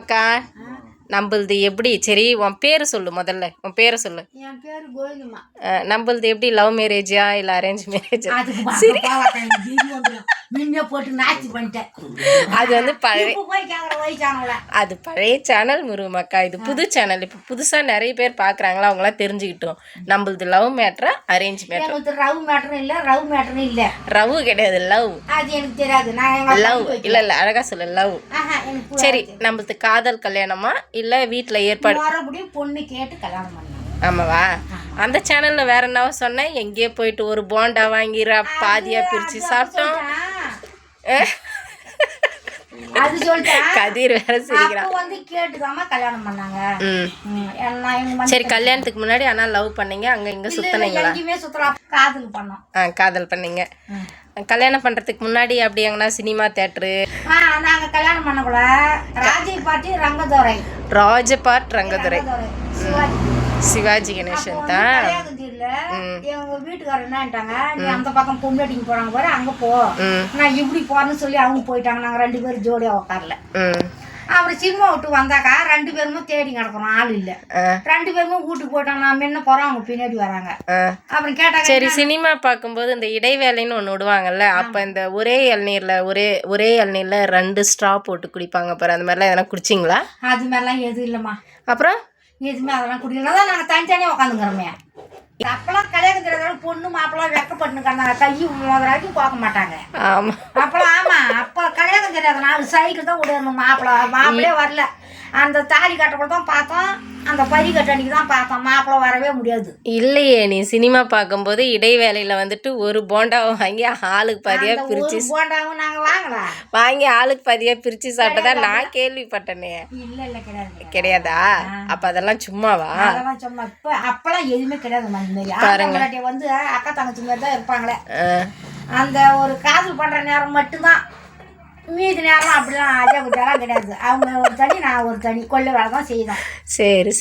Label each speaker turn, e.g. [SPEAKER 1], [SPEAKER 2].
[SPEAKER 1] மக்கா நம்மளது எப்படி சரி உன் பேர் சொல்லு முதல்ல உன் பேரை சொல்லு
[SPEAKER 2] என் பேர் கோவிந்தம்மா
[SPEAKER 1] நம்மளது எப்படி லவ் மேரேஜா இல்லை அரேஞ்ச் மேரேஜா
[SPEAKER 2] சரி முன்னே போட்டு நாச்சி பண்ணிட்டேன்
[SPEAKER 1] அது வந்து பழைய
[SPEAKER 2] போய் கேட்குற வயசானவங்கள
[SPEAKER 1] அது பழைய சேனல் முருகமாக்கா இது புது சேனல் இப்போ புதுசாக நிறைய பேர் பார்க்குறாங்களா அவங்களாம் தெரிஞ்சுக்கிட்டோம் நம்மளது லவ் மேட்ரா அரேஞ்ச் மேட்ரா
[SPEAKER 2] எனக்கு ரவு மேட்டரும் இல்லை ரவு மேட்டரும் இல்லை
[SPEAKER 1] ரவு கிடையாது லவ்
[SPEAKER 2] அது எனக்கு தெரியாது நான்
[SPEAKER 1] லவ் இல்லை இல்லை அழகா சொல்லு லவ்
[SPEAKER 2] எனக்கு
[SPEAKER 1] சரி நம்மளது காதல் கல்யாணமா இல்லை வீட்டில் ஏற்பாடு
[SPEAKER 2] மறுபடியும் பொண்ணு கேட்டு கல்யாணம் பண்ணேன்
[SPEAKER 1] ஆமாவா அந்த சேனலில் வேற என்னவோ சொன்னேன் எங்கேயோ போயிட்டு ஒரு போண்டா வாங்கிடுறா பாதியாக பிரித்து சாப்பிட்டோம்
[SPEAKER 2] அது சொல்லிட்டேன்
[SPEAKER 1] கதிர் வேற சிரிக்கிறான்
[SPEAKER 2] வந்து கேட்டுதாம்மா கல்யாணம் பண்ணாங்க
[SPEAKER 1] சரி கல்யாணத்துக்கு முன்னாடி ஆனால் லவ் பண்ணீங்க அங்கே இங்கே சுத்தினீங்களா
[SPEAKER 2] எங்கேயுமே சுத்தலாம் காதல் பண்ணோம்
[SPEAKER 1] காதல் பண்ணீங்க கல்யாணம் பண்ணுறதுக்கு முன்னாடி அப்படி எங்கன்னா சினிமா தேட்டரு
[SPEAKER 2] நாங்கள் கல்யாணம் பண்ணக்கூட ராஜபாட்டி ரங்கதுரை
[SPEAKER 1] ராஜபாட் ரங்கதுரை சிவாஜி கணேசன் தான்
[SPEAKER 2] எங்க வீட்டுக்காரர் என்னட்டாங்க நீ அந்த பக்கம் பொம்னாட்டிங்க போறாங்க பாரு அங்க போ நான் இப்படி போறேன்னு சொல்லி அவங்க போயிட்டாங்க நாங்க 2 பேரும் ஜோடியா உட்காரல அப்புறம் சினிமா விட்டு வந்தாக்கா 2 பேருமே தேடி கிடக்குறோம் ஆள் இல்ல 2 பேருமே வீட்டுக்கு போயிட்டாங்க நான் முன்ன போறோம் அவங்க பின்னாடி வராங்க அப்புறம் கேட்டாங்க
[SPEAKER 1] சரி சினிமா பார்க்கும்போது இந்த இடைவேளைன்னு ஒன்று விடுவாங்கல்ல அப்ப இந்த ஒரே இளநீர்ல ஒரே இளநீர்ல 2 ஸ்ட்ரா போட்டு குடிப்பாங்க பாரு அந்த மாதிரிலாம் எதனா குடிச்சிங்களா
[SPEAKER 2] அது மாதிரிலாம் எதுவும் இல்லம்மா
[SPEAKER 1] அப்புறம்
[SPEAKER 2] எதுவுமே அதெல்லாம் குடிக்கலாம் நாங்கள் தனித்தனியாக உட்காந்துக்கிறோமே அப்பெல்லாம் கல்யாணம் தெரியாத பொண்ணு மாப்பிள்ளை வெக்கப்பட்டுருக்காங்க கை முதலாச்சும் பார்க்க மாட்டாங்க அப்பெல்லாம் ஆமாம் அப்போ கல்யாணம் தெரியாத நாலு சைக்கிள் தான் விடணும் மாப்பிள்ளையே வரல அந்த தாலி கட்டப்பட தான் பார்த்தோம் அந்த பறி கட்ட அன்னைக்கு தான் பார்த்தோம் மாப்பிள்ளை வரவே முடியாது
[SPEAKER 1] இல்லையே நீ சினிமா பார்க்கும்போது இடைவேளையில் வந்துட்டு ஒரு போண்டாவை வாங்கி ஆளுக்கு பாதியாக பிரித்து
[SPEAKER 2] போண்டாவும் நாங்கள்
[SPEAKER 1] வாங்கி ஆளுக்கு பாதியாக பிரித்து சாப்பிட்டதா நான் கேள்விப்பட்டேனே
[SPEAKER 2] இல்லை கிடையாது
[SPEAKER 1] கிடையாதா அப்போ அதெல்லாம் சும்மாவா
[SPEAKER 2] அதெல்லாம் சும்மா இப்போ அப்பெல்லாம் எதுவுமே கிடையாது பாருங்க வந்து அக்கா தங்கச்சி மாதிரி தான் இருப்பாங்களே அந்த ஒரு காதல் பண்ணுற நேரம் மட்டும்தான் மீதி நேரம் அப்படிலாம் அஜா குஜாலாம் கிடையாது அவங்க ஒரு தனி நான் ஒரு தனி கொள்ளை வேலை தான் செய்யணும்
[SPEAKER 1] சரி